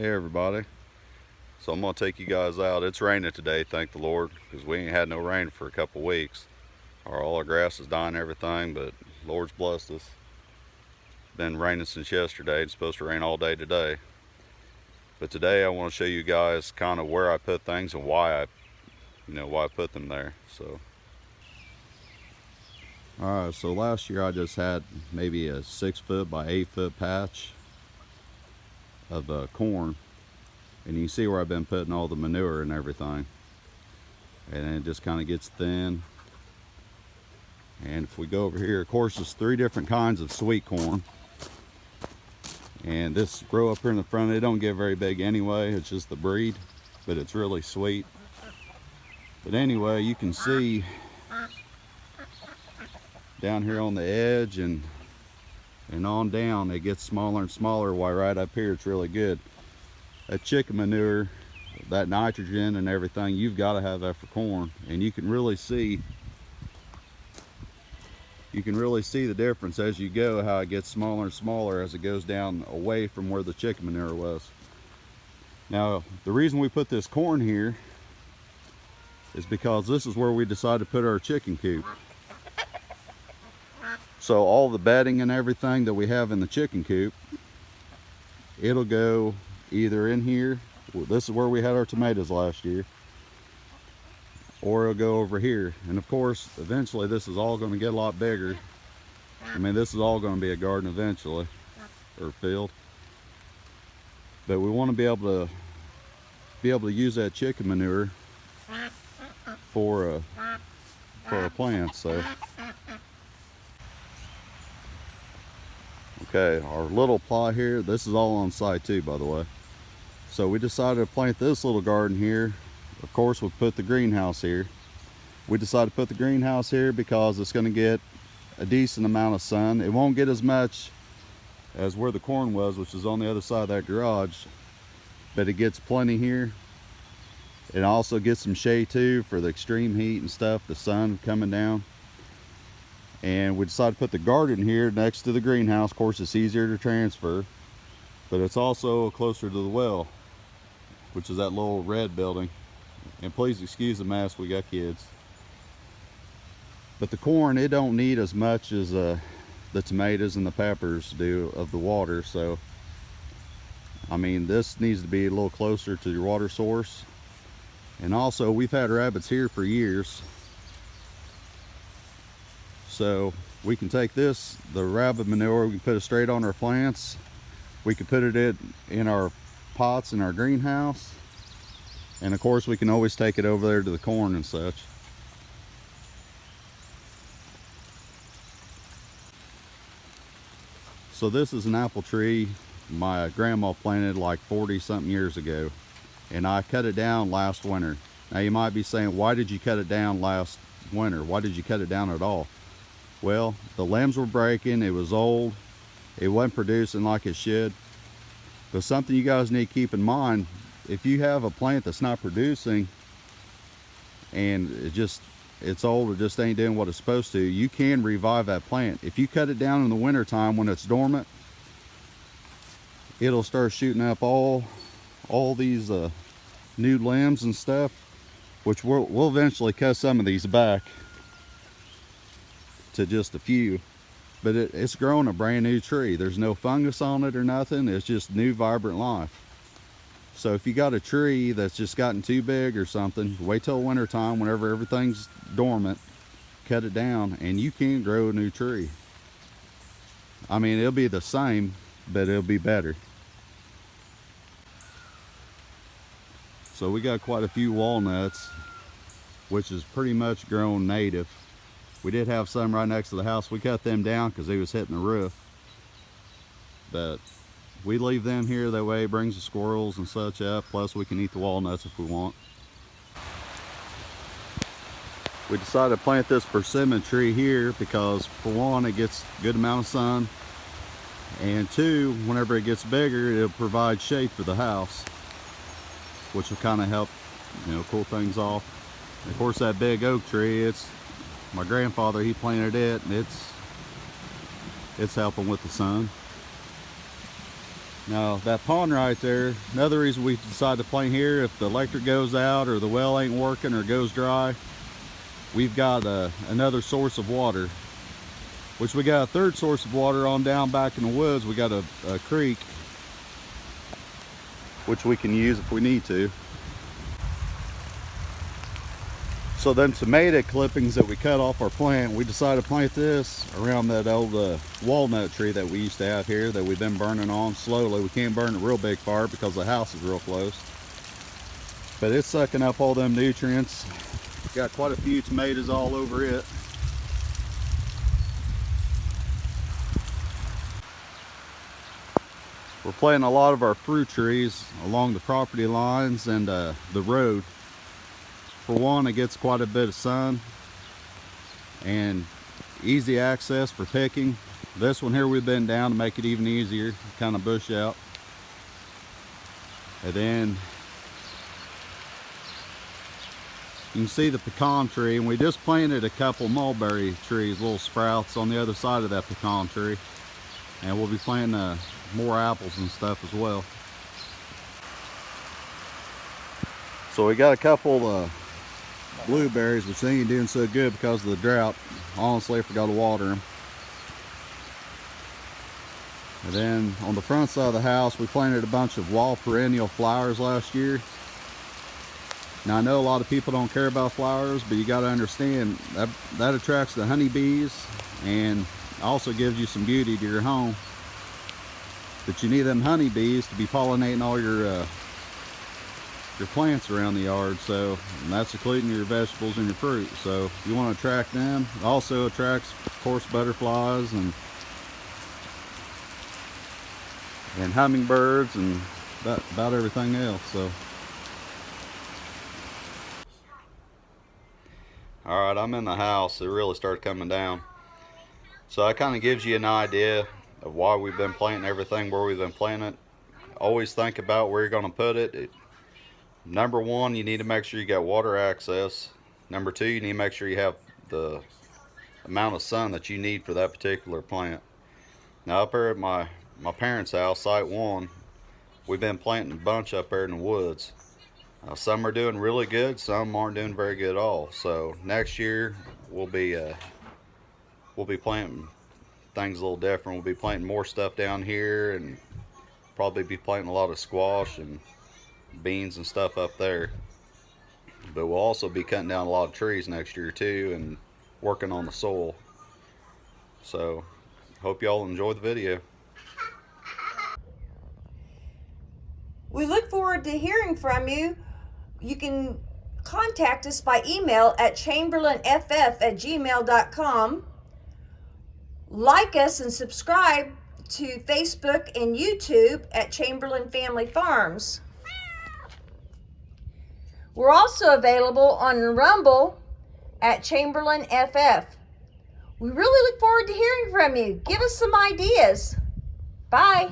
Hey everybody, so I'm going to take you guys out. It's raining today, thank the Lord, because we ain't had no rain for a couple weeks. All our grass is dying and everything, but Lord's blessed us. It's been raining since yesterday. It's supposed to rain all day today. But today I want to show you guys kind of where I put things and why I put them there. Alright, so last year I just had maybe a 6-foot by 8-foot patch of corn. And you can see where I've been putting all the manure and everything. And it just kind of gets thin. And if we go over here, of course, there's 3 different kinds of sweet corn. And this row up here in the front, they don't get very big anyway. It's just the breed, but it's really sweet. But anyway, you can see down here on the edge and on down, it gets smaller and smaller, while right up here it's really good. That chicken manure, that nitrogen and everything, you've got to have that for corn. And you can really see the difference as you go, how it gets smaller and smaller as it goes down away from where the chicken manure was. Now, the reason we put this corn here is because this is where we decided to put our chicken coop. So all the bedding and everything that we have in the chicken coop, it'll go either in here, this is where we had our tomatoes last year, or it'll go over here. And of course, eventually this is all going to get a lot bigger. I mean, this is all going to be a garden eventually, or field. But we want to be able to use that chicken manure for our plants. So okay, our little plot here, this is all on site too, by the way. So we decided to plant this little garden here. Of course, we put the greenhouse here. We decided to put the greenhouse here because it's going to get a decent amount of sun. It won't get as much as where the corn was, which is on the other side of that garage, but it gets plenty here. It also gets some shade too for the extreme heat and stuff, the sun coming down. And we decided to put the garden here next to the greenhouse. Of course, it's easier to transfer, but it's also closer to the well, which is that little red building. And please excuse the mess, we got kids. But the corn, it don't need as much as the tomatoes and the peppers do of the water. So, I mean, this needs to be a little closer to your water source. And also, we've had rabbits here for years. So we can take this, the rabbit manure, we can put it straight on our plants. We can put it in our pots in our greenhouse. And of course, we can always take it over there to the corn and such. So this is an apple tree my grandma planted like 40 something years ago. And I cut it down last winter. Now you might be saying, why did you cut it down last winter? Why did you cut it down at all? Well, the limbs were breaking, it was old, it wasn't producing like it should. But something you guys need to keep in mind, if you have a plant that's not producing and it's old, it just ain't doing what it's supposed to, you can revive that plant. If you cut it down in the winter time when it's dormant, it'll start shooting up all these new limbs and stuff, which we'll eventually cut some of these back to just a few, but it's growing a brand new tree. There's no fungus on it or nothing. It's just new vibrant life. So if you got a tree that's just gotten too big or something, wait till winter time whenever everything's dormant, cut it down, and you can grow a new tree. I mean, it'll be the same, but it'll be better. So we got quite a few walnuts, which is pretty much grown native. We did have some right next to the house. We cut them down because they was hitting the roof. But we leave them here, that way it brings the squirrels and such up. Plus we can eat the walnuts if we want. We decided to plant this persimmon tree here because, for one, it gets a good amount of sun. And two, whenever it gets bigger, it'll provide shade for the house, which will kind of help, cool things off. And of course, that big oak tree, my grandfather, he planted it, and it's helping with the sun. Now that pond right there, another reason we decided to plant here, if the electric goes out or the well ain't working or goes dry, we've got another source of water, which we got a third source of water on down back in the woods. We got a creek, which we can use if we need to. So then tomato clippings that we cut off our plant, we decided to plant this around that old walnut tree that we used to have here that we've been burning on slowly. We can't burn a real big fire because the house is real close. But it's sucking up all them nutrients. Got quite a few tomatoes all over it. We're planting a lot of our fruit trees along the property lines and the road. For one, it gets quite a bit of sun and easy access for picking. This one here we've been down to make it even easier, kind of bush out. And then you can see the pecan tree, and we just planted a couple mulberry trees, little sprouts on the other side of that pecan tree. And we'll be planting more apples and stuff as well. So we got a couple blueberries, which they ain't doing so good because of the drought. Honestly, I forgot to water them. And then on the front side of the house, we planted a bunch of wall perennial flowers last year. Now I know a lot of people don't care about flowers, but you got to understand that attracts the honeybees and also gives you some beauty to your home. But you need them honeybees to be pollinating all your plants around the yard, so that's including your vegetables and your fruit. So if you want to attract them, it also attracts, of course, butterflies and hummingbirds and about everything else. So all right, I'm in the house. It really started coming down, so that kind of gives you an idea of why we've been planting everything where we've been planting it. Always think about where you're going to put it. Number one, you need to make sure you got water access. Number two, you need to make sure you have the amount of sun that you need for that particular plant. Now up here at my parents' house, site one, we've been planting a bunch up there in the woods. Some are doing really good, some aren't doing very good at all. So next year we'll be planting things a little different. We'll be planting more stuff down here and probably be planting a lot of squash and beans and stuff up there. But we'll also be cutting down a lot of trees next year too and working on the soil. So hope y'all enjoy the video. We look forward to hearing from you. You can contact us by email at chamberlainff@gmail.com. Like us and subscribe to Facebook and YouTube at Chamberlain Family Farms. We're also available on Rumble at Chamberlain FF. We really look forward to hearing from you. Give us some ideas. Bye.